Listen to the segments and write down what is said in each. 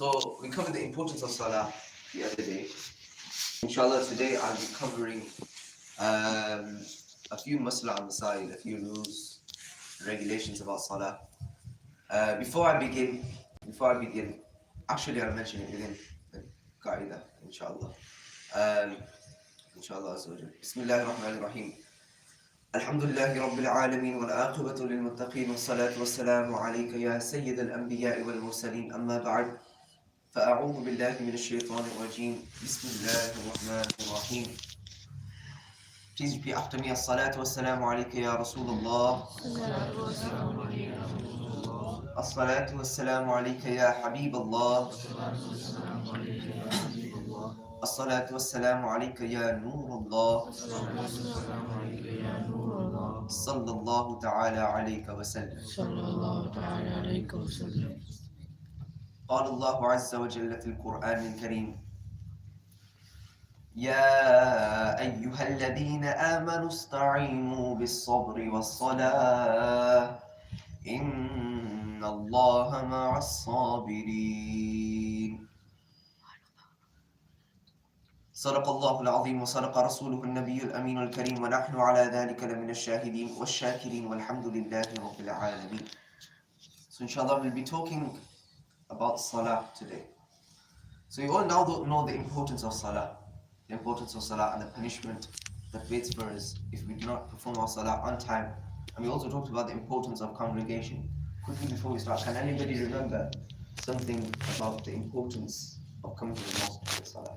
So we covered the importance of Salah the other day. Inshallah, today I'll be covering a few masla on the side, a few rules, regulations about Salah. Before I begin, actually I'll mention it within the qaida, inshallah. Inshallah azza wa jal. Bismillahir Rahmanir Rahim. الحمد لله رب العالمين والعاقبة للمتقين والصلاة والسلام عليك يا سيد الأنبياء والمرسلين أما بعد فأعوذ بالله من الشيطان الرجيم بسم الله الرحمن الرحيم. Please repeat after me. الصلاة والسلام عليك يا رسول الله. الصلاة والسلام عليك يا حبيب الله. الصلاة والسلام عليك يا نور الله. صلى الله تعالى عليك وسلم. قال الله عز وجل في القرآن الكريم يا أيها الذين آمنوا استعينوا بالصبر والصلاة إن الله مع الصابرين. صدق الله العظيم وصدق رسوله النبي الأمين الكريم ونحن على ذلك لمن الشاهدين والشاكرين والحمد لله رب العالمين. So inshallah we'll be talking about Salah today. So you all now know the importance of Salah. The importance of Salah and the punishment that waits for us if we do not perform our Salah on time. And we also talked about the importance of congregation. Quickly before we start, can anybody remember something about the importance of coming to the mosque for Salah?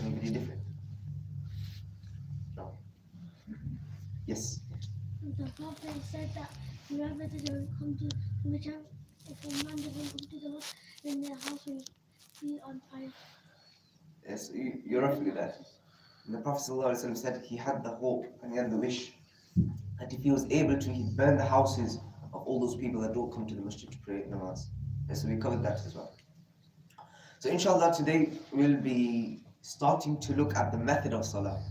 Anybody different? No? Yes? The Prophet said that whoever doesn't come to the church, if a man doesn't come to the mosque, then their house will be on fire. Yes, you're roughly that. And the Prophet ﷺ said he had the hope and he had the wish that if he was able to, he'd burn the houses of all those people that don't come to the masjid to pray namaz. Yes, so we covered that as well. So inshallah today we'll be starting to look at the method of Salah,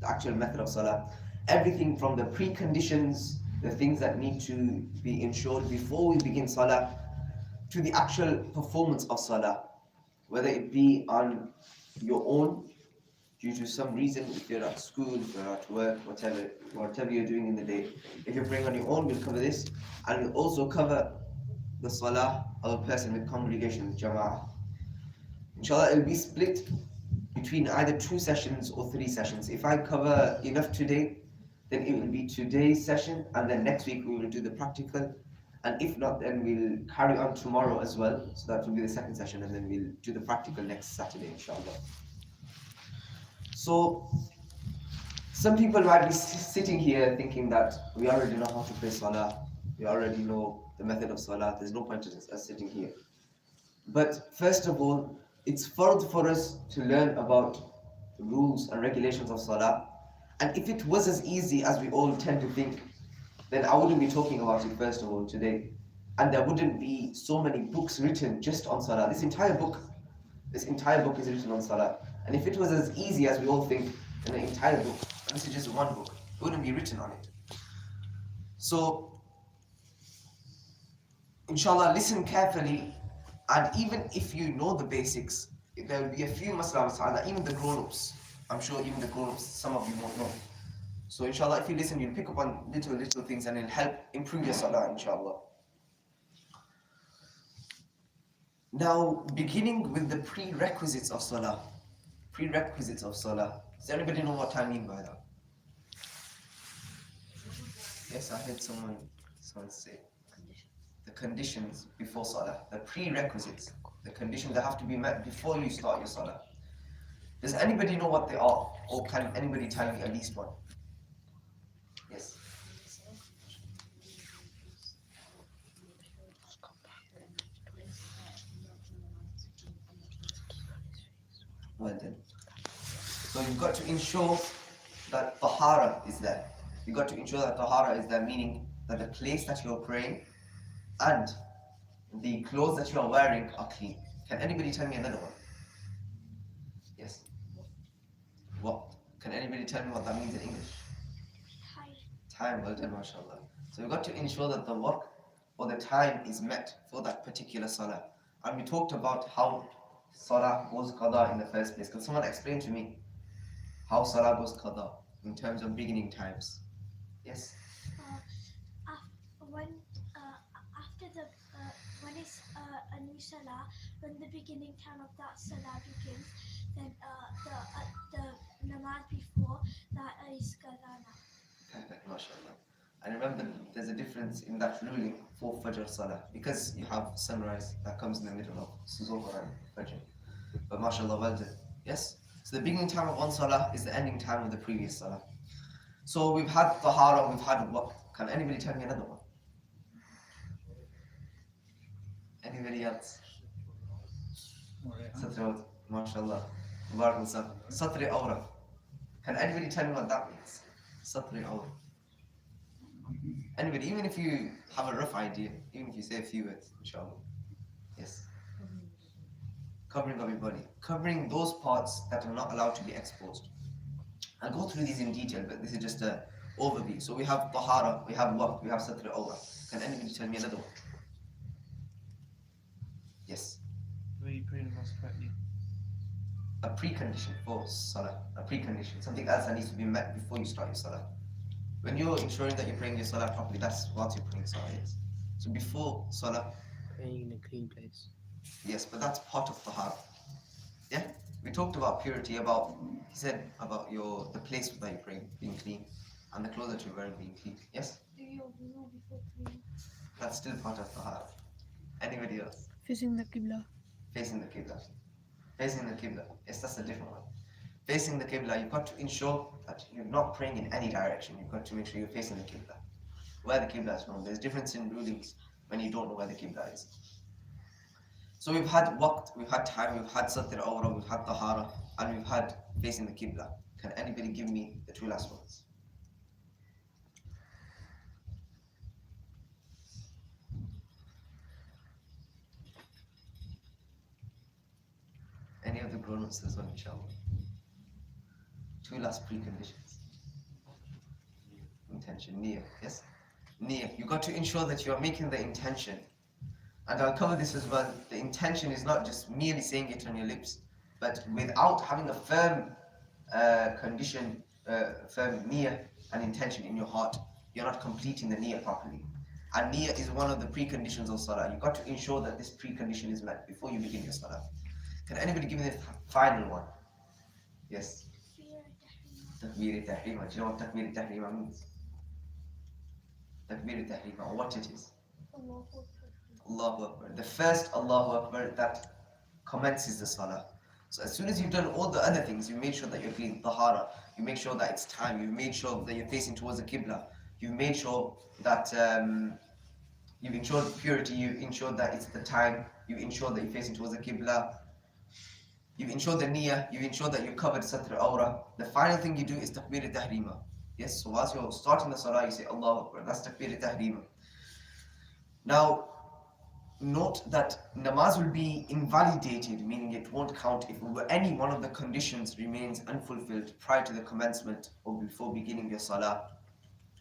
the actual method of Salah. Everything from the preconditions, the things that need to be ensured before we begin Salah, to the actual performance of Salah, whether it be on your own due to some reason, if you're at school, if you're at work, whatever you're doing in the day. If you're praying on your own, we'll cover this, and we'll also cover the Salah of a person with congregation, with Jama'ah. Inshallah, it'll be split between either 2 sessions or 3 sessions. If I cover enough today, then it will be today's session, and then next week we will do the practical, and if not, then we'll carry on tomorrow as well, so that will be the second session, and then we'll do the practical next Saturday, inshallah. So, some people might be sitting here thinking that we already know how to pray Salah, we already know the method of Salah, there's no point in us sitting here. But first of all, it's fard for us to learn about the rules and regulations of Salah. And if it was as easy as we all tend to think, then I wouldn't be talking about it first of all today. And there wouldn't be so many books written just on Salah. This entire book is written on Salah. And if it was as easy as we all think, then the entire book, and this is just one book, it wouldn't be written on it. So, inshallah, listen carefully. And even if you know the basics, there will be a few masala that even the grown-ups, I'm sure even the grown-ups, some of you won't know. So inshallah, if you listen, you'll pick up on little things and it'll help improve your salah, inshallah. Now, beginning with the prerequisites of salah. Prerequisites of salah. Does anybody know what I mean by that? Yes, I heard someone say. The conditions before Salah, the prerequisites, the conditions that have to be met before you start your Salah. Does anybody know what they are? Or can anybody tell me at least one? Yes? Well then. So you've got to ensure that Tahara is there. You've got to ensure that Tahara is there, meaning that the place that you're praying and the clothes that you are wearing are clean. Can anybody tell me another one? Yes? What? Can anybody tell me what that means in English? Time. Well done, mashallah. So we've got to ensure that the work or the time is met for that particular salah. And we talked about how salah goes qada in the first place. Can someone explain to me how salah goes qada in terms of beginning times? Yes? When after the when it's a new salah, when the beginning time of that salah begins, then the namaz before that is qadana. Perfect, mashallah. And remember, there's a difference in that ruling for Fajr Salah because you have sunrise that comes in the middle of Zuhr and Fajr. But mashallah, well done. Yes? So the beginning time of one Salah is the ending time of the previous Salah. So we've had Tahara, we've had what? Can anybody tell me another one? Anybody else? Satri, mashallah. Barakallah. Satri Awra. Can anybody tell me what that means? Satri Awra. Anybody, even if you have a rough idea, even if you say a few words, inshallah. Yes. Covering of your body. Covering those parts that are not allowed to be exposed. I'll go through these in detail, but this is just an overview. So we have Tahara, we have Waqt, we have Satri Awra. Can anybody tell me another one? Yes. Where you pray the most correctly. A precondition for Salah. A precondition. Something else that needs to be met before you start your Salah. When you're ensuring that you're praying your Salah properly, that's what you're praying Salah is. So before Salah, Praying in a clean place. yes, but that's part of Tahara. Yeah? We talked about purity, he said about the place that you're praying being clean and the clothes that you're wearing being clean. Yes? Do your wudu before praying. That's still part of Tahara. Anybody else? Facing the Qibla. Facing the Qibla. Facing the Qibla. Yes, that's a different one. Facing the Qibla, you've got to ensure that you're not praying in any direction. You've got to make sure you're facing the Qibla. Where the Qibla is known. There's difference in rulings when you don't know where the Qibla is. So we've had Waqt, we've had time, we've had Satr Awra, we've had Tahara, and we've had facing the Qibla. Can anybody give me the two last ones? Any of the grown-ups as well, inshallah. Two last preconditions. Intention, niyyah, yes? Niyyah, you got to ensure that you are making the intention. And I'll cover this as well. The intention is not just merely saying it on your lips, but without having a firm condition, firm niyyah and intention in your heart, you're not completing the niyyah properly. And niyyah is one of the preconditions of salah. You've got to ensure that this precondition is met before you begin your salah. Can anybody give me the final one? Yes. Takbir al-Tahrima. Do you know what Takbir al-Tahrima means? Takbir al-Tahrima, or what it is? Allahu Akbar. The first Allahu Akbar that commences the salah. So as soon as you've done all the other things, you made sure that you're clean, tahara, you make sure that it's time, you've made sure that you're facing towards the Qibla, you've made sure that you've ensured purity, you've ensured that it's the time, you've ensured that you're facing towards the Qibla, you've ensured the niyyah, you've ensured that you've covered Satr Awra. The final thing you do is Takbir al-Tahrima. Yes, so whilst you're starting the salah, you say Allahu Akbar. That's Takbir al-Tahrima. Now, note that namaz will be invalidated, meaning it won't count if any one of the conditions remains unfulfilled prior to the commencement or before beginning your salah.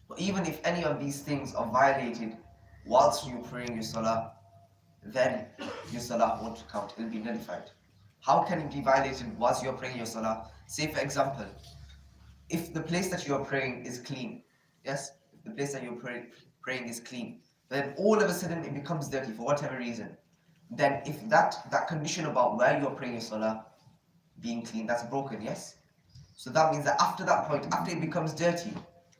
But even if any of these things are violated whilst you're praying your salah, then your salah won't count, it will be nullified. How can it be violated whilst you're praying your salah? Say for example, if the place that you're praying is clean, yes, if the place that you're praying is clean, then all of a sudden it becomes dirty for whatever reason, then if that condition about where you're praying your salah being clean, that's broken, yes? So that means that after that point, after it becomes dirty,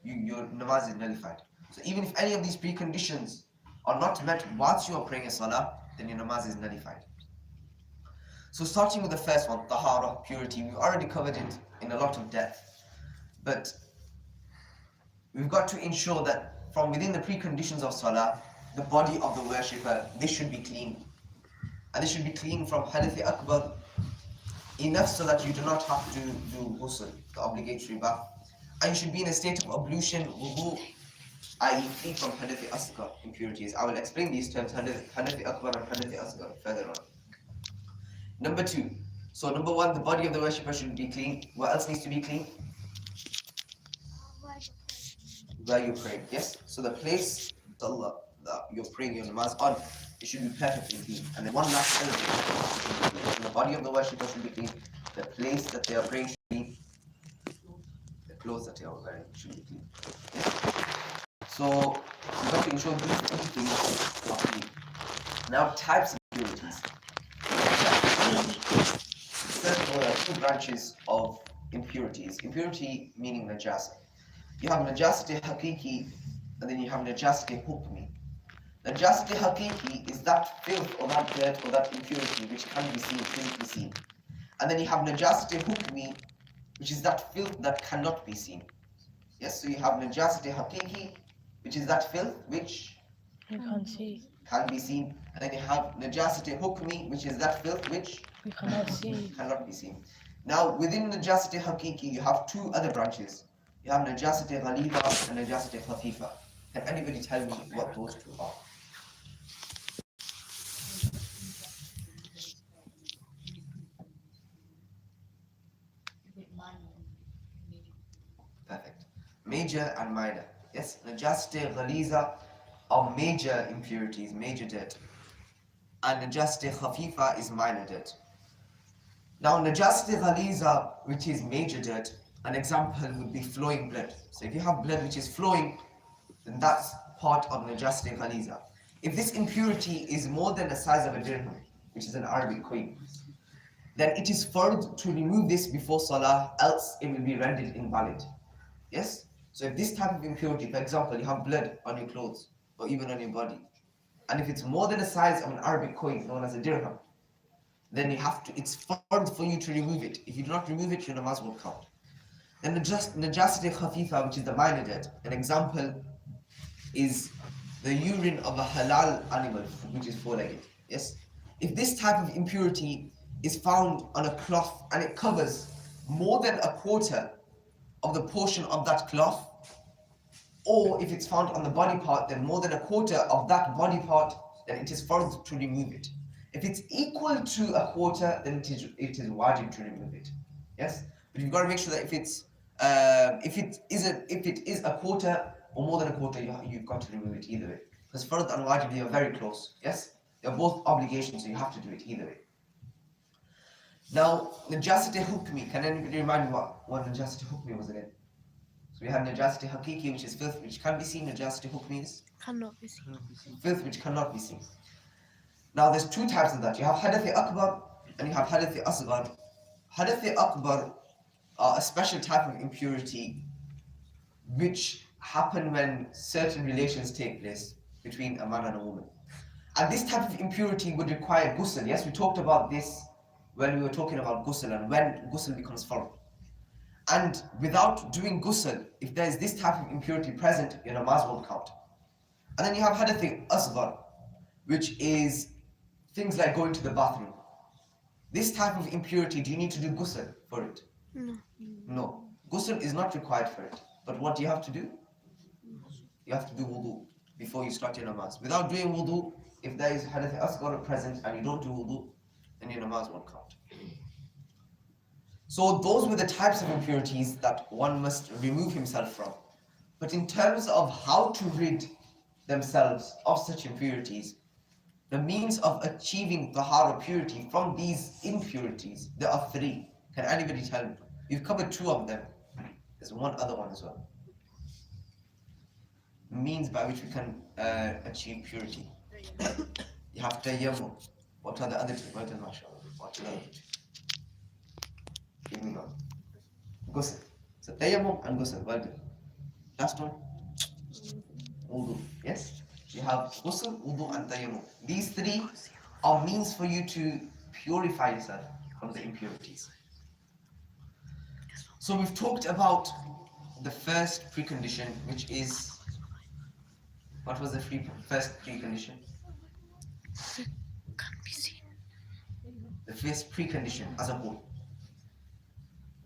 your namaz is nullified. So even if any of these preconditions are not met whilst you are praying your salah, then your namaz is nullified. So starting with the first one, tahara, purity, we've already covered it in a lot of depth. But we've got to ensure that from within the preconditions of salah, the body of the worshipper, this should be clean. And this should be clean from hadath akbar, enough so that you do not have to do ghusl, the obligatory bath. And you should be in a state of ablution, wudu, i.e. free from hadath asghar, impurities. I will explain these terms, hadath akbar and hadath asghar, further on. Number two. So number one, the body of the worshipper should be clean. What else needs to be clean? Where you pray, yes? So the place, that you're praying your namaz on, it should be perfectly clean. And then one last element, the body of the worshipper should be clean, the place that they are praying should be, the clothes that they are wearing should be clean. So we've got to ensure these three things are clean. Now, types of impurities. There are two branches of impurities. Impurity meaning najasa. You have najasati haqiqi, and then you have najasati hukmi. Najasati haqiqi is that filth or that dirt or that impurity which can be seen, physically seen. And then you have najasati hukmi, which is that filth that cannot be seen. Yes, so you have najasati haqiqi, which is that filth which You can't see. can be seen. And then you have najasati hukmi, which is that filth which You cannot see. cannot be seen. Now, within najasati haqiqi, you have two other branches. You have najasati ghaliza and najasati khafifa. Can anybody tell me what those two are? Perfect. Major and minor. Yes, najasati ghaliza are major impurities, major dirt. And najasati khafifa is minor dirt. Now, najasati ghaliza, which is major dirt, an example would be flowing blood. So if you have blood which is flowing, then that's part of najasati ghaliza. If this impurity is more than the size of a dirham, which is an Arabic coin, then it is fard to remove this before salah, else it will be rendered invalid. Yes? So if this type of impurity, for example, you have blood on your clothes or even on your body, and if it's more than the size of an Arabic coin known as a dirham, then you have to, it's fard for you to remove it. If you do not remove it, your namaz won't count. Then najasati khafifa, which is the minor dirt. An example is the urine of a halal animal, which is four-legged. Yes? If this type of impurity is found on a cloth and it covers more than a quarter of the portion of that cloth, or if it's found on the body part, then more than a quarter of that body part, then it is fard to remove it. If it's equal to a quarter, then it is wajib to remove it. Yes, but you've got to make sure that if it is a quarter or more than a quarter, you've got to remove it either way. Because fard and wajib, they are very close. Yes, they are both obligations, so you have to do it either way. Now, najasati hukmi. Can anybody remind me what najasati hukmi was again? So we have najasati haqiqi, which is filth which can be seen. Najasati hukmi is Cannot be seen. filth which cannot be seen. Now there's two types of that. You have hadathi akbar and you have hadathi asghar. Hadathi akbar are a special type of impurity which happen when certain relations take place between a man and a woman. And this type of impurity would require ghusl. Yes, we talked about this when we were talking about ghusl and when ghusl becomes fard. And without doing ghusl, if there is this type of impurity present, your namaz won't count. And then you have hadathi asghar, which is things like going to the bathroom. This type of impurity, do you need to do ghusl for it? No. No. Ghusl is not required for it. But what do you have to do? You have to do wudu before you start your namaz. Without doing wudu, if there is hadath asghar present and you don't do wudu, then your namaz won't count. So those were the types of impurities that one must remove himself from. But in terms of how to rid themselves of such impurities, the means of achieving tahara, purity from these impurities, there are three. Can anybody tell me? We've covered two of them. There's one other one as well. Means by which we can achieve purity. You have tayammum. What are the other two? Well done, mashallah. What are the other two? Give me one. Ghusl. So tayammum and ghusl. Well done. Last one. Wudu. Yes? You have ghusl, wudu and tayammum. These three are means for you to purify yourself from the impurities. So we've talked about the first precondition, which is, what was the first precondition? Can't be seen. The first precondition as a whole.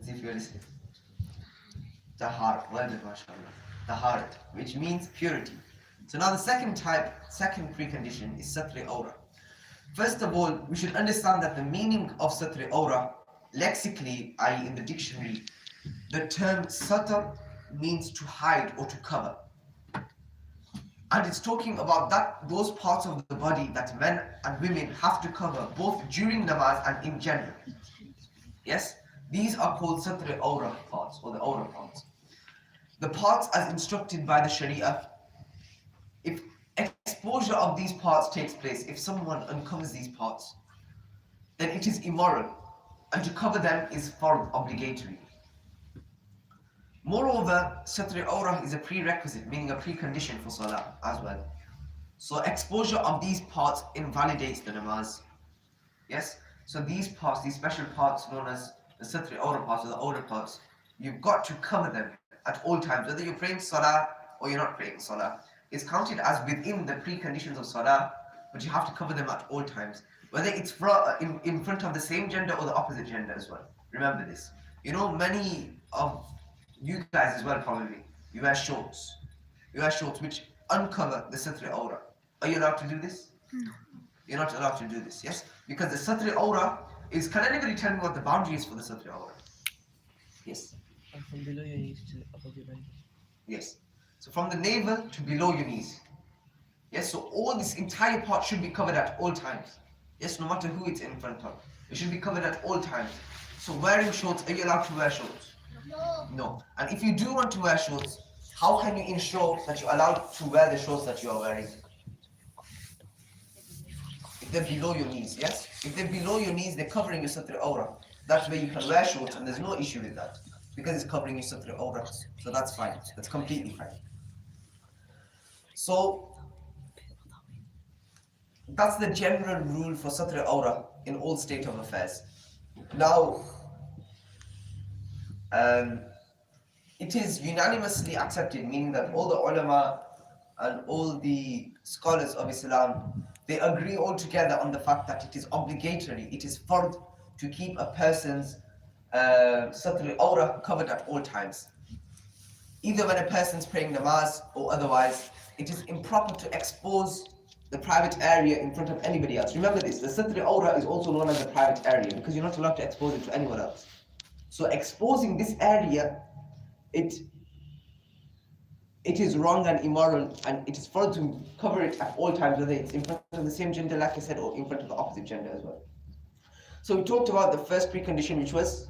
As if you're listening. Tahar, well done, mashallah. Tahar, which means purity. So now the second precondition is satri aura. First of all, we should understand that the meaning of satri aura, lexically, i.e. in the dictionary, the term satar means to hide or to cover. And it's talking about those parts of the body that men and women have to cover both during namaz and in general. Yes, these are called satr awrah parts, or the awrah parts. The parts as instructed by the Sharia. If exposure of these parts takes place, if someone uncovers these parts, then it is immoral, and to cover them is fard, obligatory. Moreover, satr awrah is a prerequisite, meaning a precondition for salah as well. So exposure of these parts invalidates the namaz. Yes? So these parts, these special parts known as the satr awrah parts, or the awrah parts, you've got to cover them at all times, whether you're praying salah or you're not praying salah. It's counted as within the preconditions of salah, but you have to cover them at all times, whether it's in front of the same gender or the opposite gender as well. Remember this. You know, many of you guys as well probably, you wear shorts. You wear shorts which uncover the satr awrah. Are you allowed to do this? No. You're not allowed to do this, yes? Because the satr awrah is, can anybody tell me what the boundary is for the satr awrah? Yes. And from below your knees to above your navel. Yes. So from the navel to below your knees. Yes, so all this entire part should be covered at all times. Yes, no matter who it's in front of. It should be covered at all times. So wearing shorts, are you allowed to wear shorts? No. And if you do want to wear shorts, how can you ensure that you're allowed to wear the shorts that you are wearing? If they're below your knees, yes? If they're below your knees, they're covering your satr awrah. That's where you can wear shorts, and there's no issue with that, because it's covering your satr awrah. So that's fine. That's completely fine. So that's the general rule for satr awrah in all state of affairs. Now, it is unanimously accepted, meaning that all the ulama and all the scholars of Islam, they agree all together on the fact that it is obligatory, it is fard to keep a person's satr awrah covered at all times. Either when a person's praying namaz or otherwise, it is improper to expose the private area in front of anybody else. Remember this, the satr awrah is also known as a private area because you're not allowed to expose it to anyone else. So exposing this area, it is wrong and immoral, and it is further to cover it at all times, whether it's in front of the same gender, like I said, or in front of the opposite gender as well. So we talked about the first precondition, which was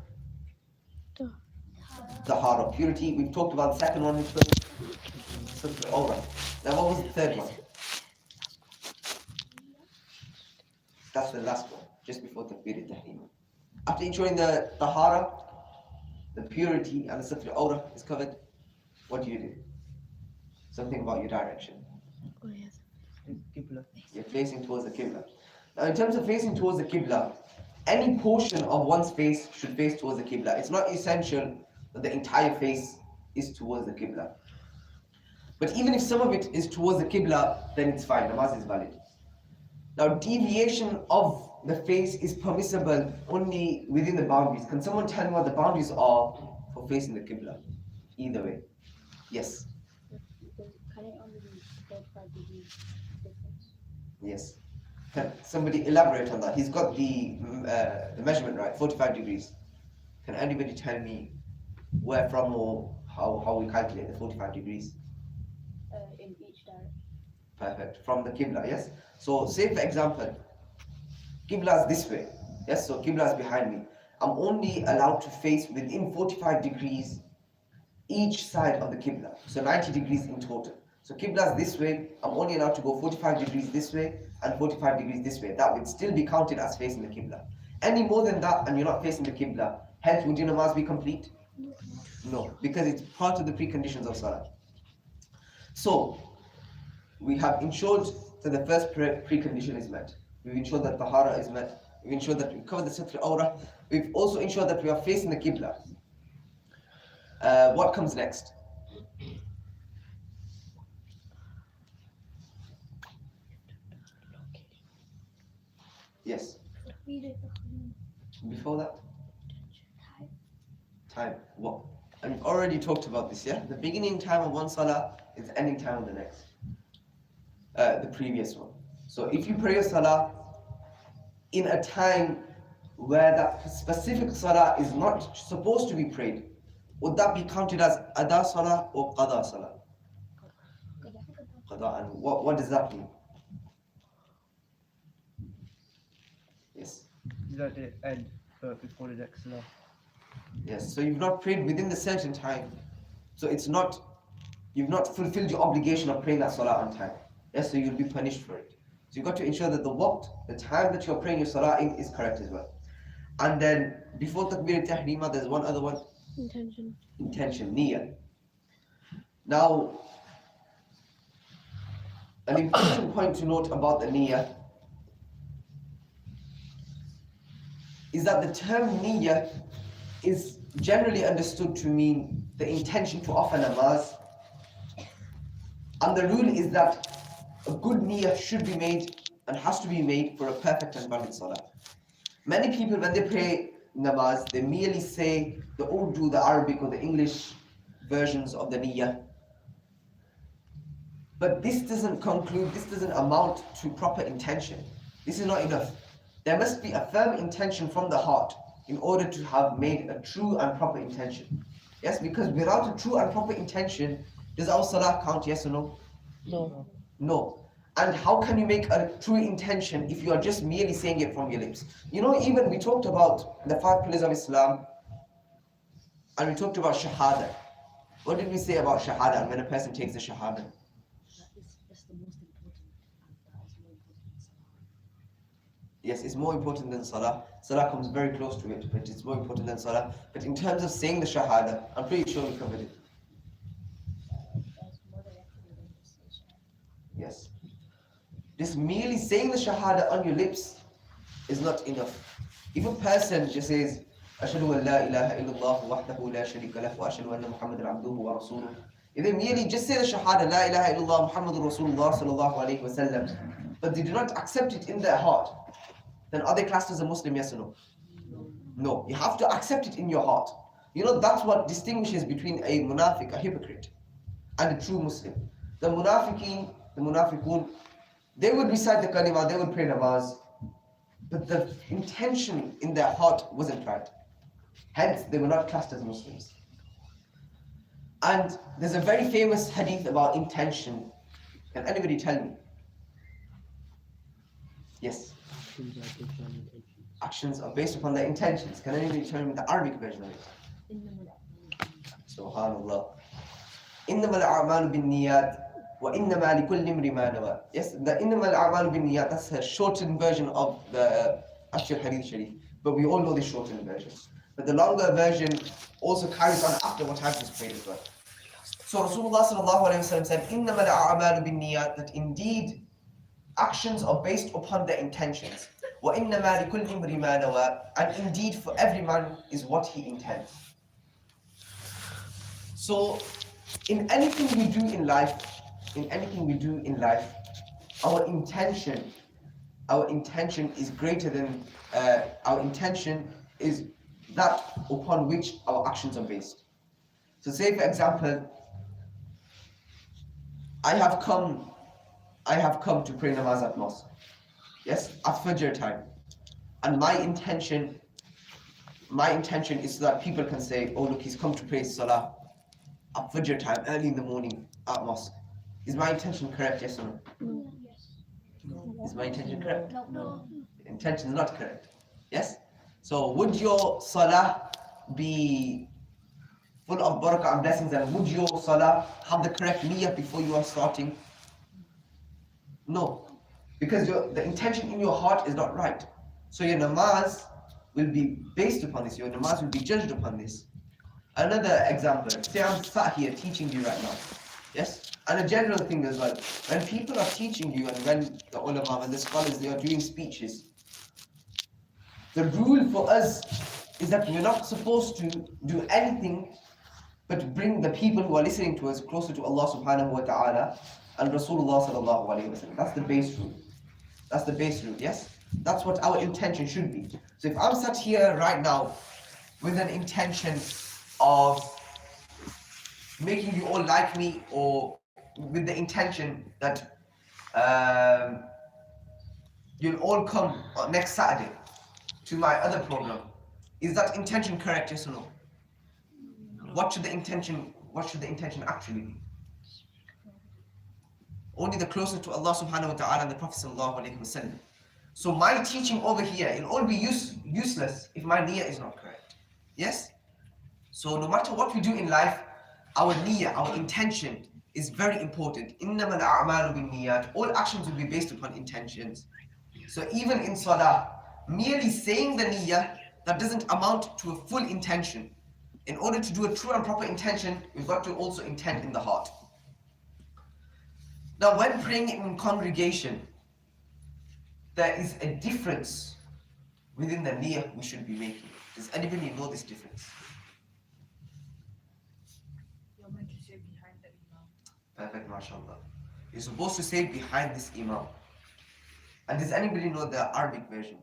tahara, purity. We've talked about the second one, which was satr awrah. Now what was the third one? That's the last one, just before takbir al-tahrim. After ensuring the tahara, the purity, and the satr awrah is covered, what do? Something about your direction. Oh, yes. Qibla. You're facing towards the Qibla. Now in terms of facing towards the Qibla, any portion of one's face should face towards the Qibla. It's not essential that the entire face is towards the Qibla. But even if some of it is towards the Qibla, then it's fine, namaz is valid. Now deviation of the face is permissible only within the boundaries. Can someone tell me what the boundaries are for facing the Qibla? Either way. Yes. Can it only be 45 degrees difference? Yes. Can somebody elaborate on that? He's got the measurement right, 45 degrees. Can anybody tell me where from or how we calculate the 45 degrees? In each direction. Perfect. From the Qibla, yes? So say for example, Qibla is this way. Yes, so Qibla is behind me. I'm only allowed to face within 45 degrees each side of the Qibla. So 90 degrees in total. So Qibla is this way, I'm only allowed to go 45 degrees this way and 45 degrees this way. That would still be counted as facing the Qibla. Any more than that and you're not facing the Qibla, hence would your namaz be complete? No, because it's part of the preconditions of Salah. So, we have ensured that the first precondition is met. We've ensured that tahara is met. We've ensured that we cover the satr awrah. We've also ensured that we are facing the Qibla. What comes next? Yes. Before that? Time. What? And we've already talked about this, yeah? The beginning time of one salah is the ending time of the next. The previous one. So if you pray a salah in a time where that specific salah is not supposed to be prayed, would that be counted as ada salah or qada salah? Qada. qada anhu. What does that mean? Yes. That it end before the next salah. Yes. So you've not prayed within the certain time. So it's not, you've not fulfilled your obligation of praying that salah on time. Yes, so you'll be punished for it. So you've got to ensure that the waqt, the time that you're praying your salah in, is correct as well. And then before takbir al-tahrima, there's one other one. Intention. Intention, niyyah. Now, an important point to note about the niyyah is that the term niyyah is generally understood to mean the intention to offer namaz. And the rule is that a good niyyah should be made and has to be made for a perfect and valid salah. Many people, when they pray namaz, they merely say the Urdu, the Arabic or the English versions of the niyyah. But this doesn't conclude, this doesn't amount to proper intention. This is not enough. There must be a firm intention from the heart in order to have made a true and proper intention. Yes, because without a true and proper intention, does our salah count, yes or no? No. No. And how can you make a true intention if you are just merely saying it from your lips? You know, even we talked about the 5 pillars of Islam, and we talked about shahada. What did we say about shahada when a person takes the shahada? That's the most important, and that is more important than salah. Yes, it's more important than salah. Salah comes very close to it, but it's more important than salah. But in terms of saying the shahada, I'm pretty sure we covered it. That's more directly than just say shahada. Yes. Just merely saying the shahada on your lips is not enough. If a person just says, Ashhadu an la ilaha illallah wahdahu la sharika lahu wa ashhadu anna Muhammadan abduhu wa rasuluh. If they merely just say the shahada, la ilaha illallah Muhammadur Rasulullah sallallahu alayhi wa sallam, but they do not accept it in their heart, then are they classed as a Muslim, yes or no? No. You have to accept it in your heart. You know, that's what distinguishes between a munafiq, a hypocrite, and a true Muslim. The munafiqeen, the munafiqun, they would recite the kalima, they would pray namaz, but the intention in their heart wasn't right. Hence, they were not classed as Muslims. And there's a very famous hadith about intention. Can anybody tell me? Yes. Actions are based upon their intentions. Can anybody tell me the Arabic version of it? Subhanallah. إنما الأعمال بالنيات وإنما لكل امرئ ما نوى. Yes, the إنما الأعمال بالنيات, that's a shortened version of the actual hadith sharif. But we all know the shortened version. But the longer version also carries on after what has been prayed as well. So Rasulullah sallallahu alayhi wa sallam said, إنما الأعمال بالنيات, that indeed actions are based upon their intentions. وَإِنَّمَا لِكُلِّ امْرِئٍ مَا نَوَى, and indeed for every man is what he intends. So, in anything we do in life, our intention is greater than, our intention is that upon which our actions are based. So say for example, I have come to pray namaz at mosque. Yes, at Fajr time. And my intention is so that people can say, oh look, he's come to pray Salah at Fajr time, early in the morning at mosque. Is my intention correct, yes or no? No. Yes. Is my intention correct? No. Intention is not correct. Yes? So would your Salah be full of barakah and blessings, and would your Salah have the correct niyyah before you are starting? No. Because the intention in your heart is not right. So your namaz will be based upon this, your namaz will be judged upon this. Another example, say I'm sat here teaching you right now. Yes? And a general thing as well. When people are teaching you, and when the ulama and the scholars, they are doing speeches, the rule for us is that we're not supposed to do anything but bring the people who are listening to us closer to Allah subhanahu wa ta'ala and Rasulullah sallallahu alayhi wa sallam. That's the base rule. That's the base rule, yes? That's what our intention should be. So if I'm sat here right now with an intention of making you all like me, or with the intention that you'll all come next Saturday to my other program, is that intention correct, yes or no? What should the intention actually be? only the closer to Allah subhanahu wa ta'ala and the Prophet sallallahu alaihi wasallam. So my teaching over here, it'll all be useless if my niyyah is not correct. Yes? So no matter what we do in life, our niyyah, our intention is very important. إِنَّمَا الْأَعْمَالُ بِالنِّيَّاتِ. All actions will be based upon intentions. So even in salah, merely saying the niyyah, that doesn't amount to a full intention. In order to do a true and proper intention, we've got to also intend in the heart. Now when praying in congregation, there is a difference within the niyyah we should be making. Does anybody know this difference? You're meant to say behind the imam. Perfect, mashallah. You're supposed to say behind this imam. And does anybody know the Arabic version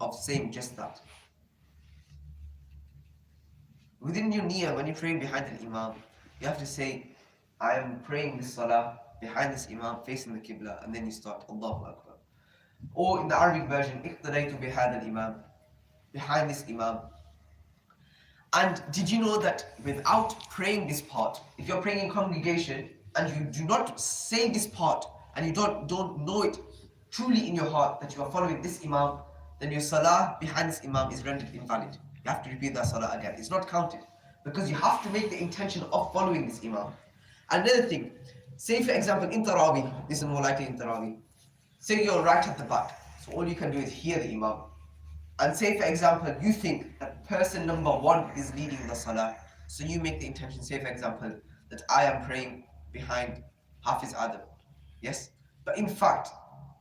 of saying just that? Within your niyyah, when you pray behind an imam, you have to say, I am praying this salah behind this imam, facing the qibla, and then you start, Allahu Akbar. Or in the Arabic version, iqtadaytu bihadha al-imam, behind this imam. And did you know that without praying this part, if you're praying in congregation and you do not say this part and you don't know it truly in your heart that you are following this imam, then your salah behind this imam is rendered invalid. You have to repeat that salah again. It's not counted because you have to make the intention of following this imam. Another thing, say for example in Tarawih, this is more likely in Tarawih. Say you're right at the back, so all you can do is hear the imam. And say for example, you think that person number 1 is leading the salah, so you make the intention, say for example, that I am praying behind Hafiz Adam. Yes? But in fact,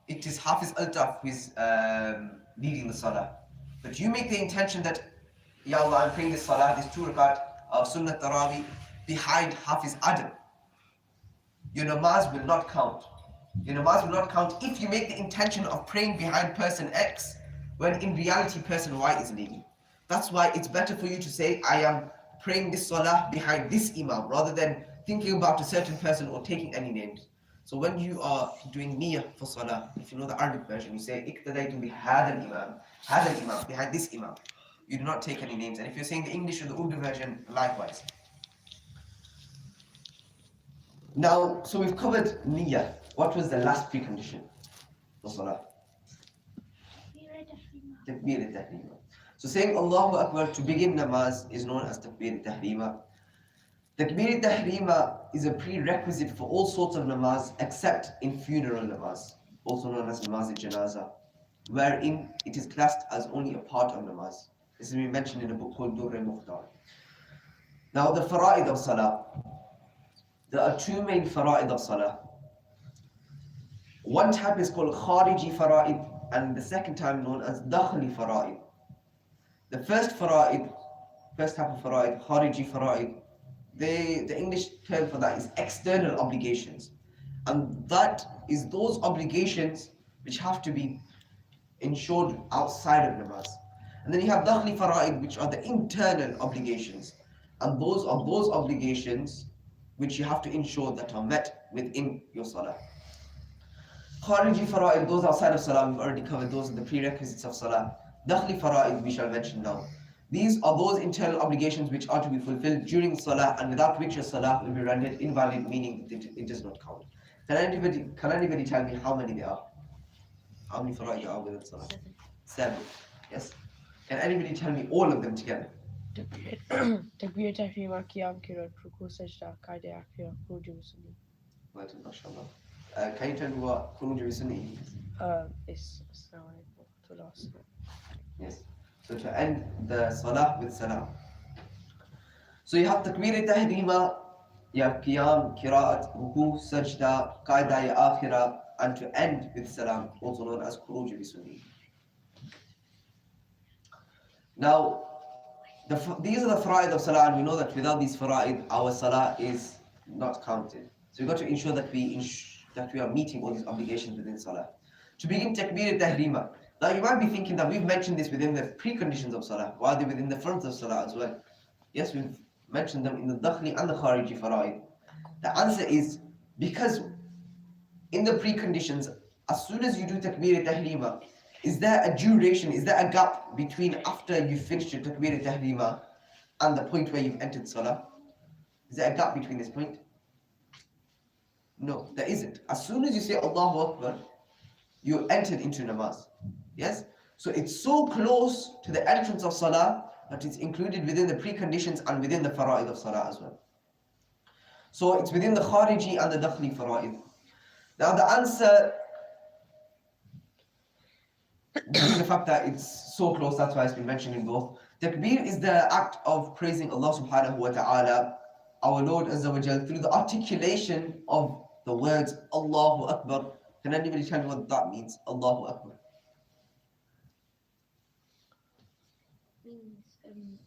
it is Hafiz Altaf who is leading the salah. But you make the intention that, Ya Allah, I'm praying this salah, this 2 rakat of Sunnah Tarawih behind Hafiz Adam. Your namaz will not count. Your namaz will not count if you make the intention of praying behind person X when in reality person Y is leading. That's why it's better for you to say, I am praying this salah behind this imam, rather than thinking about a certain person or taking any names. So when you are doing niyyah for salah, if you know the Arabic version, you say, iqtadaytu bihadha al-imam, behind this imam. You do not take any names. And if you're saying the English or the Urdu version, likewise. Now, so we've covered niyyah. What was the last precondition for salah? Takbir al-tahrima. So saying Allahu Akbar to begin namaz is known as takbir al-tahrima. Takbir al-tahrima is a prerequisite for all sorts of namaz except in funeral namaz, also known as namaz al-janaza, wherein it is classed as only a part of namaz. This has been mentioned in a book called Durr al-Mukhtar. Now the fara'id of salah. There are 2 main fara'id of salah. One type is called khariji fara'id, and the second type known as dakhli fara'id. The first type of fara'id, khariji fara'id, the English term for that is external obligations. And that is those obligations which have to be ensured outside of namaz. And then you have dakhli fara'id, which are the internal obligations. And those are those obligations which you have to ensure that are met within your salah. Khariji fara'id, those outside of salah, we've already covered, those are the prerequisites of salah. Dakhli fara'id, we shall mention now. These are those internal obligations which are to be fulfilled during salah and without which your salah will be rendered invalid, meaning it does not count. Can anybody tell me how many there are? How many fara'id are within salah? 7. Yes? Can anybody tell me all of them together? Takbir tahrima, qiyam qirat, ruku sajda, qaida akhira, ruju sunni. Well done, mashallah. Can you tell me what Kunuj Sunni is? It's assalamu alaikum to last. Yes. So to end the salah with salam. So you have takbir tahrima, you have qiyam, qira'at, ruku, sajda, qaida akhira, and to end with salam, also known as khuruj bi sunni. Now, these are the fara'id of salah, and we know that without these fara'id, our salah is not counted. So we've got to ensure that we are meeting all these obligations within salah. To begin takbir tahrima. Now you might be thinking that we've mentioned this within the preconditions of salah, while they're within the front of salah as well. Yes, we've mentioned them in the dakhli and the khariji fara'id. The answer is because in the preconditions, as soon as you do takbir tahrima, is there a duration, is there a gap between after you finished your takbir tahrima and the point where you've entered salah? Is there a gap between this point? No, there isn't. As soon as you say Allahu Akbar, you entered into namaz. Yes? So it's so close to the entrance of salah that it's included within the preconditions and within the fara'id of salah as well. So it's within the khariji and the dakhli fara'id. Now the answer, due to the fact that it's so close, that's why it's been mentioned in both. Takbir is the act of praising Allah subhanahu wa ta'ala, our Lord Azza wa Jal, through the articulation of the words Allahu Akbar. Can anybody tell me what that means? Allahu Akbar. Means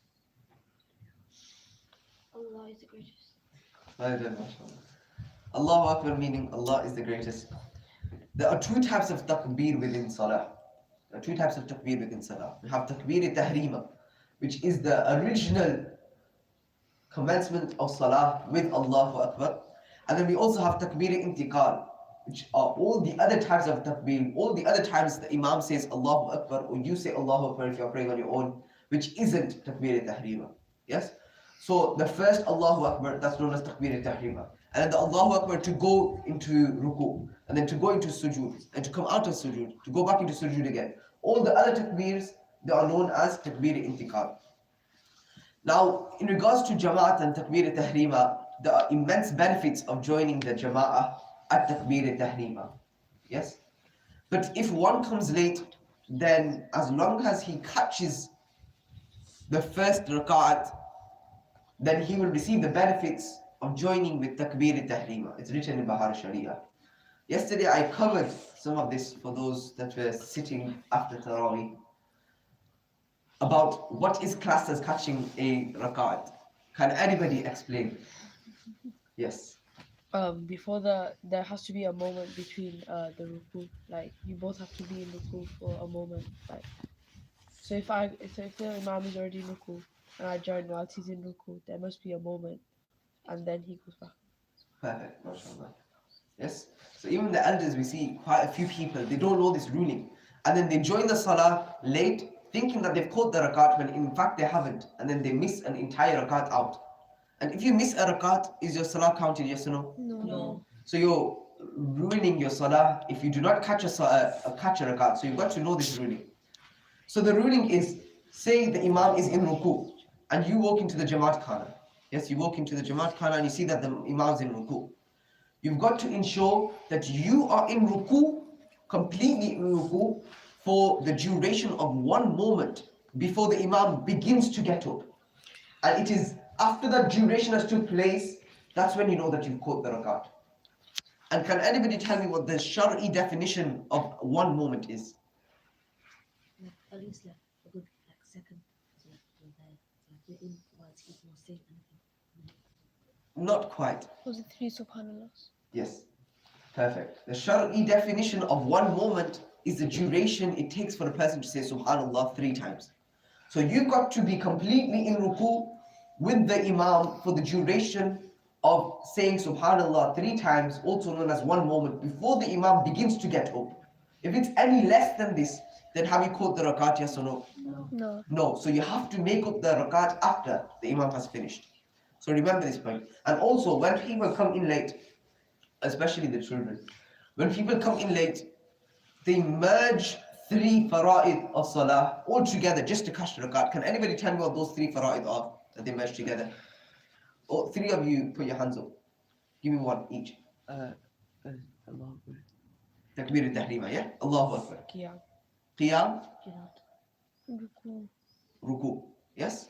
Allah is the greatest. Allahu Akbar meaning Allah is the greatest. There are two types of takbir within salah. There are two types of takbir within salah. We have takbir-e-tahrima, which is the original commencement of salah with Allahu Akbar. And then we also have takbir-e-intiqal, which are all the other types of takbir, all the other times the Imam says Allahu Akbar, or you say Allahu Akbar if you're praying on your own, which isn't takbir-e-tahrima. Yes? So the first Allahu Akbar, that's known as takbir-e-tahrima. And then the Allahu Akbar to go into ruku, and then to go into sujood, and to come out of sujood, to go back into sujood again. All the other takbirs, they are known as takbir-e-intiqal. Now, in regards to Jama'at and takbir-e-tahrima, there are immense benefits of joining the Jama'ah at takbir-e-tahrima. Yes? But if one comes late, then as long as he catches the first rak'at, then he will receive the benefits of joining with takbir-e-tahrima. It's written in Bahar Sharia. Yesterday I covered some of this for those that were sitting after Taraweeh, about what is classed as catching a rak'at. Can anybody explain? Yes. Before there has to be a moment between the ruku. Like you both have to be in ruku for a moment. Like so if the Imam is already in ruku and I join whilst he's in ruku, there must be a moment, and then he goes back. Perfect, mashallah. Yes. So even the elders, we see quite a few people, they don't know this ruling, and then they join the salah late, thinking that they've caught the rakat when in fact they haven't, and then they miss an entire rakat out. And if you miss a rakat, is your salah counted? Yes or no? No. So you're ruining your salah if you do not catch a rakat. So you've got to know this ruling. So the ruling is, say the Imam is in ruku and you walk into the Jamaat Khana. Yes, you walk into the Jamaat Khana and you see that the Imam is in ruku. You've got to ensure that you are in ruku, completely in ruku, for the duration of 1 moment before the Imam begins to get up. And it is after that duration has took place, that's when you know that you've caught the rakat. And can anybody tell me what the Shari definition of 1 moment is? Like at least like a good second. So like you're in whilst he's not saying anything. Not quite. Was it 3 subhanallahs? Yes. Perfect. The Shari definition of 1 moment is the duration it takes for a person to say Subhanallah 3 times. So you've got to be completely in ruku with the Imam for the duration of saying Subhanallah 3 times, also known as 1 moment, before the Imam begins to get up. If it's any less than this, then have you caught the rakat, yes or no? No. No. So you have to make up the rakat after the Imam has finished. So remember this point. And also, when people come in late, especially the children, when people come in late, they merge 3 fara'id of salah all together just to catch the rakat. Can anybody tell me what those 3 fara'id are that they merge together? Oh, 3 of you put your hands up. Give me 1 each. Allahu Akbar. Takbir al-Tahrima, yeah? Allahu Akbar. Qiyam. Qiyam, Qiraat. Ruku. ruku. Yes?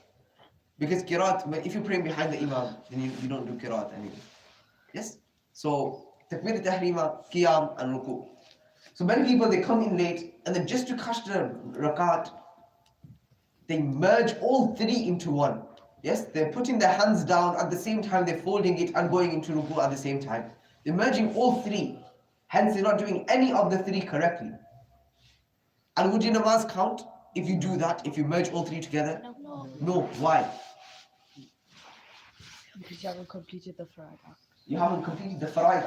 Because qiraat, if you're praying behind the Imam, then you don't do qiraat anyway. Yes? So, Takbir al-Tahrima, Qiyam and ruku. So many people, they come in late, and then just to catch the rakat, they merge all 3 into 1. Yes, they're putting their hands down at the same time, they're folding it and going into ruku at the same time. They're merging all 3. Hence, they're not doing any of the 3 correctly. And would your namaz count if you do that, if you merge all 3 together? No. No. Why? Because you haven't completed the Farad act. You haven't completed the fara'id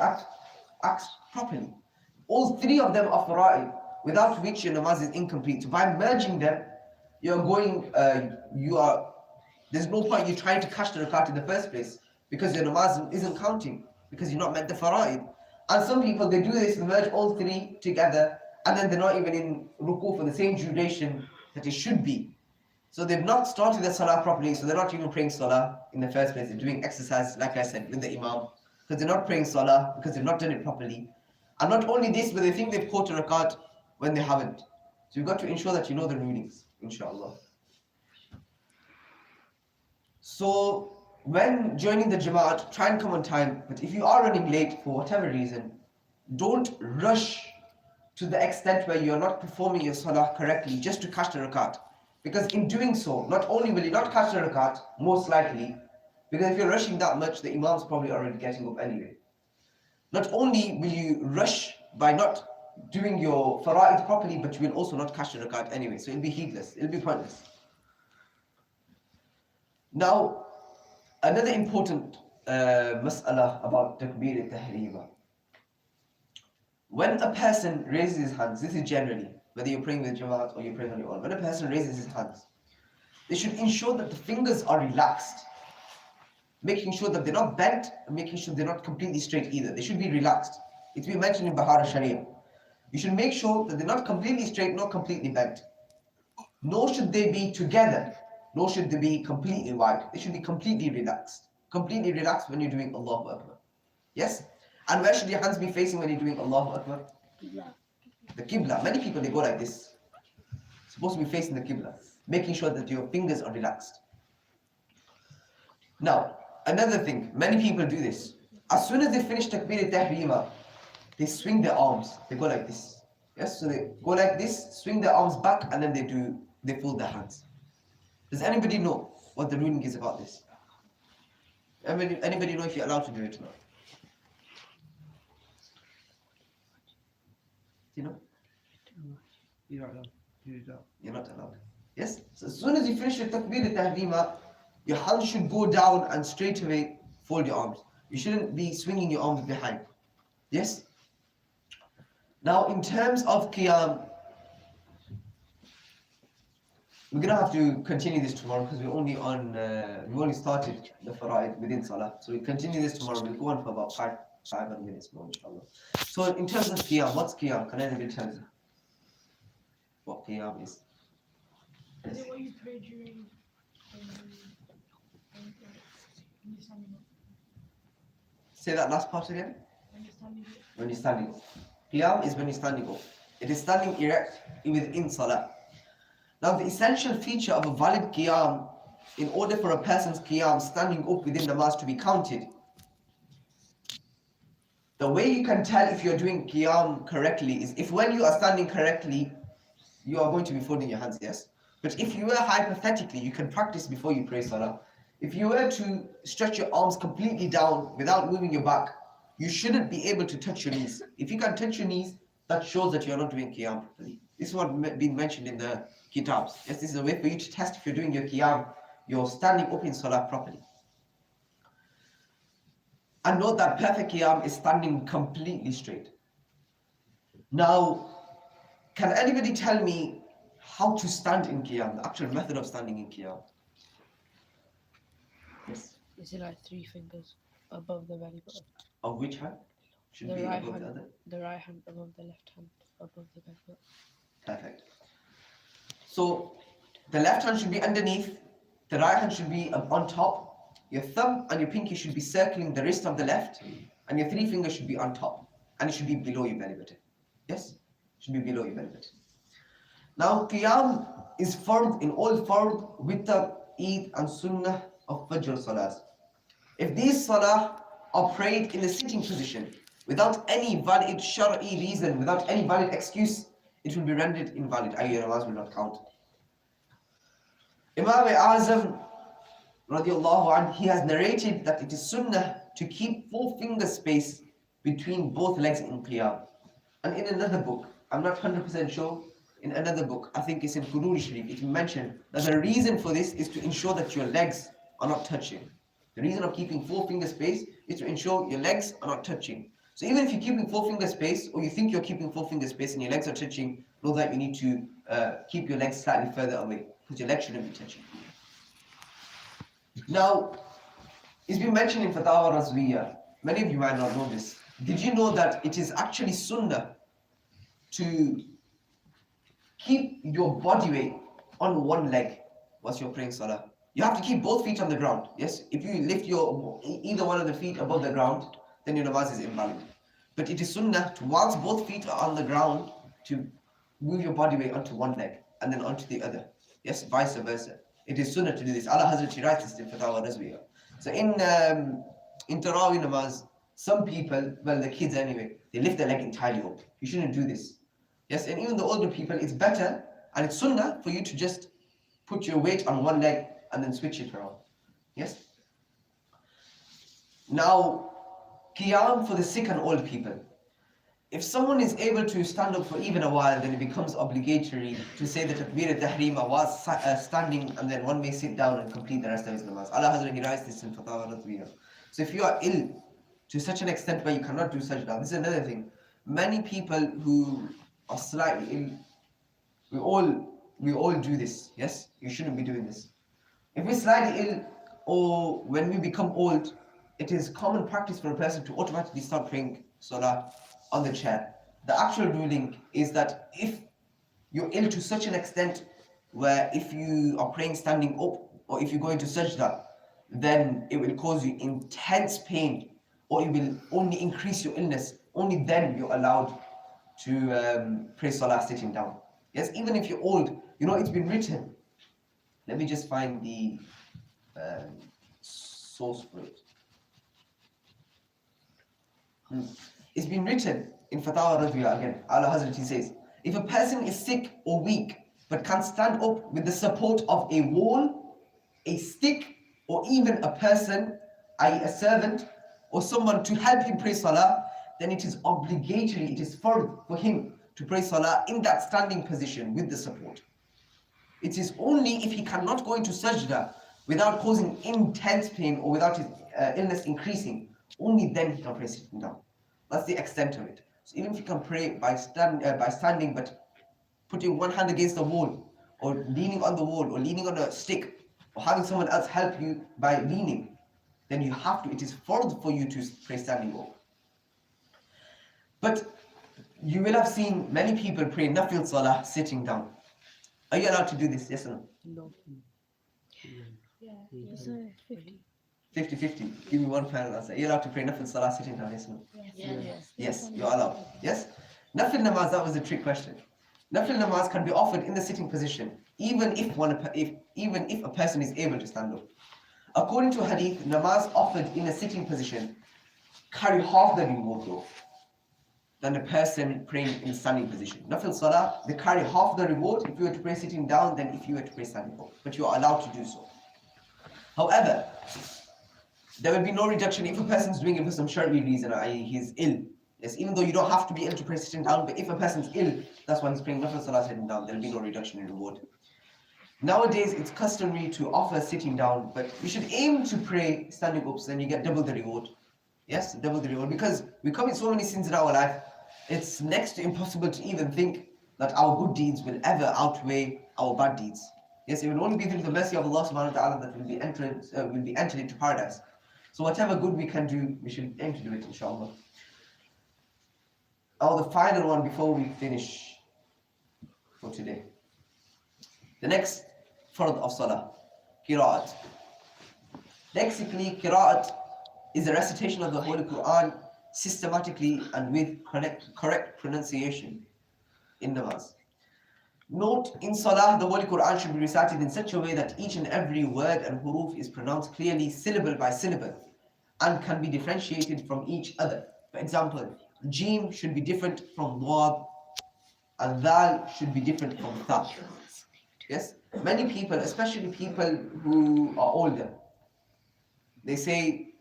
acts properly. All 3 of them are fara'id, without which your namaz is incomplete. So by merging them, you're going, there's no point you trying to catch the rakat in the first place, because your namaz isn't counting, because you're not met the fara'id. And some people, they do this, they merge all three together, and then they're not even in ruku for the same duration that it should be. So they've not started the salah properly, so they're not even praying salah in the first place. They're doing exercise, like I said, with the imam, because they're not praying salah, because they've not done it properly. And not only this, but they think they've caught a rakat when they haven't. So you've got to ensure that you know the rulings, inshallah. So when joining the Jamaat, try and come on time. But if you are running late for whatever reason, don't rush to the extent where you are not performing your salah correctly just to catch the rakat. Because in doing so, not only will you not catch the rakat, most likely, because if you're rushing that much, the imam's probably already getting up anyway. Not only will you rush by not doing your fara'id properly, but you will also not catch the rakat anyway. So it'll be heedless, it'll be pointless. Now, another important mas'ala about takbir al-tahrima. When a person raises his hands, this is generally, whether you're praying with Jamaat or you're praying on your own, when a person raises his hands, they should ensure that the fingers are relaxed, making sure that they're not bent and making sure they're not completely straight either. They should be relaxed. It's been mentioned in Bahar al-Sharia. You should make sure that they're not completely straight, not completely bent. Nor should they be together, nor should they be completely wide. They should be completely relaxed. Completely relaxed when you're doing Allahu Akbar. Yes? And where should your hands be facing when you're doing Allahu Akbar? The Qibla. Many people, they go like this. Supposed to be facing the Qibla. Making sure that your fingers are relaxed. Now, another thing, many people do this. As soon as they finish Takbir al-Tahrima, they swing their arms. They go like this. Yes, so they go like this, swing their arms back, and then they fold their hands. Does anybody know what the ruling is about this? Anybody know if you're allowed to do it or not? You know? You're not allowed to do that. You're not allowed. Yes? So as soon as you finish your Takbir al-Tahrima, your hands should go down and straight away fold your arms. You shouldn't be swinging your arms behind. Yes? Now, in terms of Qiyam, we're going to have to continue this tomorrow because we've only started the fara'id within Salah. So we'll continue this tomorrow. We'll go on for about 500 minutes more, inshallah. So in terms of Qiyam, what's Qiyam? Can anybody tell me what Qiyam is? Is it what you pray during when you're standing up? Say that last part again. When you're standing up. When you're standing up. Qiyam is when you're standing up. It is standing erect within Salah. Now the essential feature of a valid Qiyam, in order for a person's Qiyam standing up within namaz to be counted, the way you can tell if you're doing Qiyam correctly is if when you are standing correctly, you are going to be folding your hands, yes? But if you were hypothetically, you can practice before you pray Salah. If you were to stretch your arms completely down without moving your back, you shouldn't be able to touch your knees. If you can touch your knees, that shows that you're not doing Qiyam properly. This is what been mentioned in the kitabs. Yes, this is a way for you to test if you're doing your Qiyam, you're standing up in Salah properly. And note that perfect Qiyam is standing completely straight. Now, can anybody tell me how to stand in Qiyam, the actual method of standing in Qiyam? Yes. Is it like 3 fingers above the belly button? Of which hand? Should The be right above hand. the other. The right hand above the left hand above the belly button. Perfect. So the left hand should be underneath, the right hand should be on top, your thumb and your pinky should be circling the wrist of the left, and your 3 fingers should be on top, and it should be below your belly button. Yes? It should be below your belly button. Now Qiyam is fard in all fard, witr, Eid and Sunnah of Fajr Salahs. If these Salah are prayed in the sitting position, without any valid Shar'i reason, without any valid excuse, it will be rendered invalid, i.e. your namaz will not count. Imam Azam radiallahu anh, he has narrated that it is sunnah to keep 4 finger space between both legs in Qiyam. And in another book, I'm not 100% sure, in another book, I think it's in Qur'an Sharif, it mentioned that the reason for this is to ensure that your legs are not touching. The reason of keeping 4 finger space is to ensure your legs are not touching. So even if you're keeping 4 finger space, or you think you're keeping 4 finger space and your legs are touching, know that you need to keep your legs slightly further away, because your legs shouldn't be touching. Now, it's been mentioned in Fatawa Razwiyya, many of you might not know this, Did you know that it is actually sunnah to keep your body weight on one leg whilst you're praying salah? You have to keep both feet on the ground. Yes, if you lift your either one of the feet above the ground, then your namaz is invalid. But it is sunnah to, whilst both feet are on the ground, to move your body weight onto one leg and then onto the other. Yes, vice versa. It is sunnah to do this. Allah Hazrat writes this in Fatawa Razwiya. So in Tarawih namaz, some people, well, the kids anyway, they lift their leg entirely up. You shouldn't do this. Yes, and even the older people, it's better and it's sunnah for you to just put your weight on one leg and then switch it around. Yes? Now, qiyam for the sick and old people. If someone is able to stand up for even a while, then it becomes obligatory to say that Takbir al-Tahrima was standing, and then one may sit down and complete the rest of his namaz. Allah Hazrat writes this in Fatawa Razwiya. So if you are ill to such an extent where you cannot do sajda, this is another thing. Many people who are slightly ill, we all do this. Yes, you shouldn't be doing this. If we're slightly ill or when we become old, it is common practice for a person to automatically start praying salah on the chair. The actual ruling is that if you're ill to such an extent where if you are praying standing up or if you go into sajda, then it will cause you intense pain or it will only increase your illness, only then you're allowed to pray salah sitting down. Yes, even if you're old, you know, it's been written. Let me just find the source for it. It's been written in Fatawa Razwiya again. Allah Hazrat says, if a person is sick or weak but can't stand up with the support of a wall, a stick, or even a person, i.e. a servant, or someone to help him pray salah, then it is obligatory, it is fard for him to pray salah in that standing position with the support. It is only if he cannot go into sajda without causing intense pain or without his illness increasing, only then he can pray sitting down. That's the extent of it. So even if you can pray by standing but putting one hand against the wall or leaning on the wall or leaning on a stick or having someone else help you by leaning, then you have to, it is fard for you to pray standing up. But you will have seen many people pray nafil salah sitting down. Are you allowed to do this? Yes or no? No. Yeah. It's a 50. 50-50. Give me one final answer. Are you allowed to pray nafil salah sitting down? Yes or no? Yes. Yes, you're allowed. Yes? Nafil namaz, that was a trick question. Nafil namaz can be offered in the sitting position, even if a person is able to stand up. According to hadith, namaz offered in a sitting position carry half the reward though than a person praying in standing position. Nafil salah, they carry half the reward if you were to pray sitting down than if you were to pray standing up. But you are allowed to do so. However, there will be no reduction if a person is doing it for some shortly reason, i.e. he's ill. Yes, even though you don't have to be ill to pray sitting down, but if a person's ill, that's why he's praying nafil salah sitting down, there will be no reduction in reward. Nowadays, it's customary to offer sitting down, but you should aim to pray standing up, so then you get double the reward. Yes, double the reward, because we commit so many sins in our life, it's next to impossible to even think that our good deeds will ever outweigh our bad deeds. Yes, it will only be through the mercy of Allah subhanahu wa ta'ala that will be entered into paradise. So whatever good we can do, we should aim to do it, inshallah. Now the final one before we finish for today. The next fard of salah, qira'at. Lexically, qira'at is a recitation of the Holy Quran systematically and with correct pronunciation in namaz. Note, in salah, the Holy Quran should be recited in such a way that each and every word and huruf is pronounced clearly, syllable by syllable, and can be differentiated from each other. For example, Jim should be different from Wad, and Dal should be different from Tha. Yes? Many people, especially people who are older, they say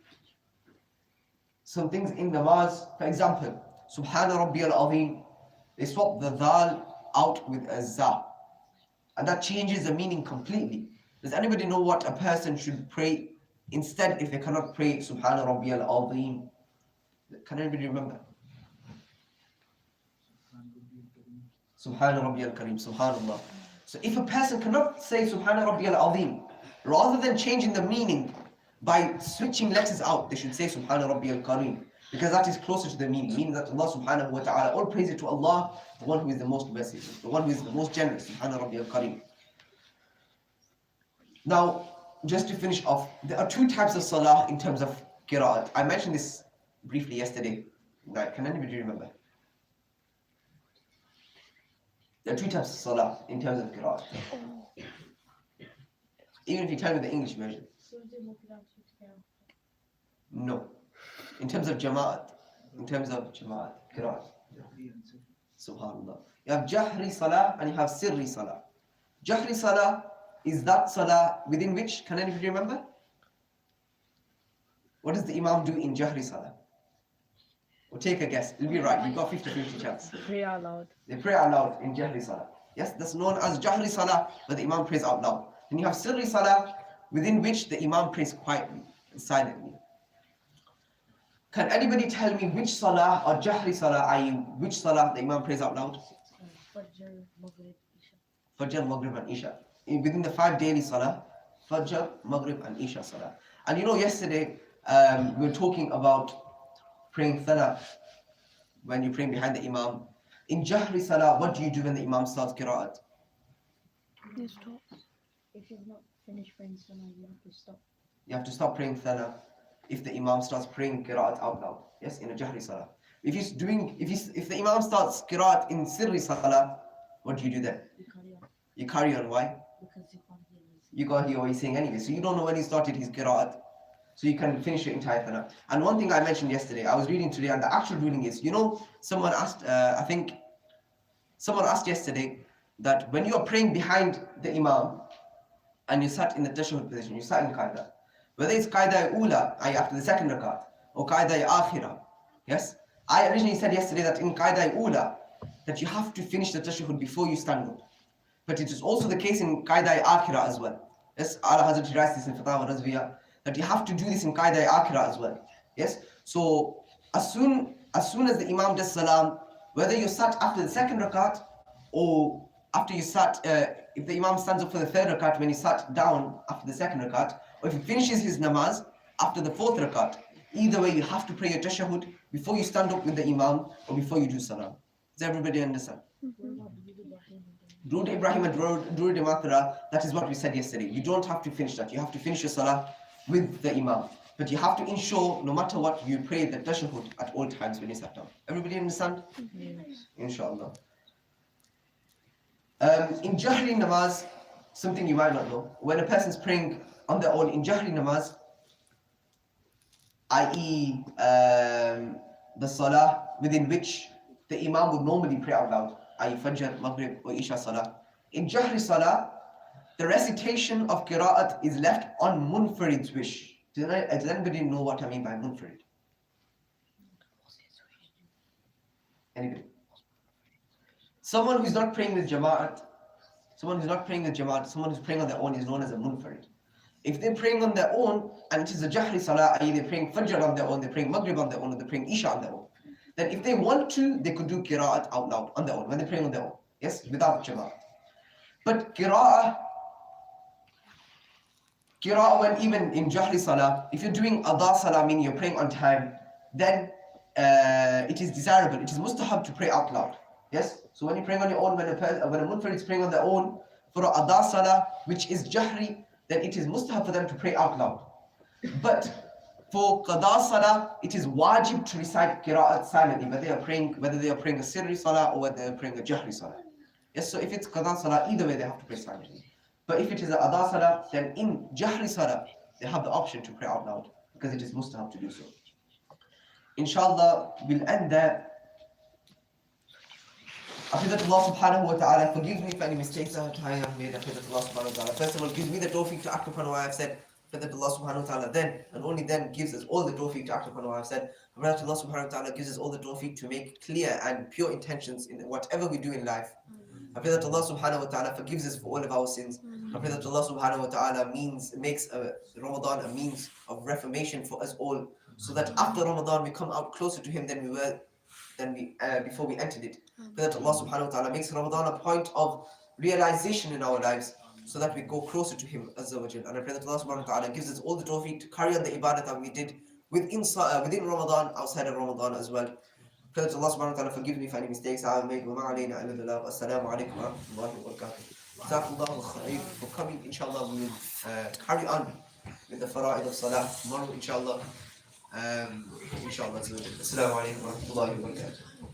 some things in namaz. For example, Subhana Rabbiyal Azim, they swap the Dal out with a Za, and that changes the meaning completely. Does anybody know what a person should pray instead if they cannot pray Subhana Rabbiyal Azim? Can anybody remember? Subhana Rabbiyal Kareem, Subhanallah. So if a person cannot say Subhana Rabbiyal Azim, rather than changing the meaning by switching letters out, they should say Subhana Rabbiyal Kareem. Because that is closer to the meaning that Allah subhanahu wa ta'ala, all praise it to Allah, the one who is the most merciful, the one who is the most generous, subhana rabbi al-kareem. Now, just to finish off, there are two types of salah in terms of qira'at. I mentioned this briefly yesterday. Can anybody remember? There are two types of salah in terms of qira'at. Even if you tell me the English version. No. In terms of qira'at, qira'at. Subhanallah. You have jahri salah and you have sirri salah. Jahri salah is that salah within which, can anybody remember? What does the imam do in jahri salah? Or take a guess. It'll be right. You've got 50-50 chance. Pray out loud. They pray out loud in jahri salah. Yes, that's known as jahri salah, where the imam prays out loud. Then you have sirri salah, within which the imam prays quietly and silently. Can anybody tell me which salah or jahri salah, i.e. which salah the imam prays out loud? Fajr, Maghrib, Isha. Fajr, Maghrib and Isha. Within the 5 daily salah, Fajr, Maghrib and Isha salah. And you know, yesterday we were talking about praying salah when you're praying behind the imam. In jahri salah, what do you do when the imam starts qira'at? You stop. If you've not finished praying Salah, you have to stop. You have to stop praying salah if the imam starts praying qira'at out loud. Yes, in a jahri salah. If the imam starts qira'at in sirri salah, what do you do then? You carry on You carry on. Why? because you can't hear what he's You can't hear what he's saying anyway. So you don't know when he started his qira'at. So you can finish your entire salah. And one thing I mentioned yesterday, I was reading today, and the actual ruling is, you know, someone asked, I think, someone asked yesterday that when you are praying behind the imam and you sat in the tashahhud position, you sat in qaida, whether it's qaida ula, i.e. after the second rakat, or qaida akhira, yes? I originally said yesterday that in qaida ula, that you have to finish the tashahhud before you stand up. But it is also the case in qaida akhira as well. Yes, Ala Hazrat writes this in Fatawa Razviya, that you have to do this in qaida akhira as well. Yes, so as soon as the imam does salam, whether you sat after the second rakat or after you sat, if the imam stands up for the third rakat when he sat down after the second rakat, or if he finishes his namaz after the fourth rakat, either way you have to pray your tashahhud before you stand up with the imam or before you do salam. Does everybody understand? Durud Ibrahim and Durud Mathura, that is what we said yesterday. You don't have to finish that. You have to finish your salah with the imam. But you have to ensure, no matter what, you pray the tashahhud at all times when you sat down. Everybody understand? Yes. Inshallah. In Jahri namaz, something you might not know, when a person's praying on their own in Jahri namaz, i.e. The salah within which the imam would normally pray out loud, i.e. Fajr, Maghrib or Isha salah. In Jahri salah, the recitation of qira'at is left on munfarid's wish. Does anybody know what I mean by munfarid? Anybody? Someone who's not praying with jama'at, someone who's praying on their own is known as a munfarid. If they're praying on their own and it is a jahri salah, i.e. they're praying Fajr on their own, they're praying Maghrib on their own, or they're praying Isha on their own, then if they want to, they could do qira'at out loud on their own, when they're praying on their own. Yes, without jama'at. But qira'ah when even in jahri salah, if you're doing adha salah, meaning you're praying on time, then it is desirable, it is mustahab to pray out loud. Yes, so when you're praying on your own, when a munfarid is praying on their own for adha salah, which is jahri, then it is mustahab for them to pray out loud. But for qada salah, it is wajib to recite qira'at silently, whether they are praying a sirri salah or whether they are praying a jahri salah. Yes, so if it's qada salah, either way they have to pray silently. But if it is a adha salah, then in jahri salah, they have the option to pray out loud, because it is mustahab to do so. Inshallah, we'll end there. I pray that Allah subhanahu wa ta'ala forgives me for any mistakes that I have made. I pray that Allah subhanahu wa ta'ala first of all gives me the tawfiq to act upon what I have said. I pray that Allah subhanahu wa ta'ala then and only then gives us all the tawfiq to act upon what I have said. I pray that Allah subhanahu wa ta'ala gives us all the tawfiq to make clear and pure intentions in whatever we do in life. I pray that Allah subhanahu wa ta'ala forgives us for all of our sins. I pray that Allah subhanahu wa ta'ala makes Ramadan a means of reformation for us all, so that after Ramadan we come out closer to Him than we were before we entered it. Pray that Allah subhanahu wa ta'ala makes Ramadan a point of realization in our lives, so that we go closer to Him Azza wa Jal. And I pray that Allah subhanahu wa ta'ala gives us all the tawfiq to carry on the ibadah that we did within Ramadan, outside of Ramadan as well. Pray to Allah subhanahu wa ta'ala forgive me for any mistakes I have made. وَمَا عَلَيْنَا إِلَّا الْبَلَاغُ. Assalamu alaikum wa rahmatullahi wa barakatuh. Jazakallahu khair for coming. Inshallah, we will carry on with the fara'id of salah tomorrow, inshallah. Inshallah. Assalamu alaikum wa rahmatullahi wa barakatuh.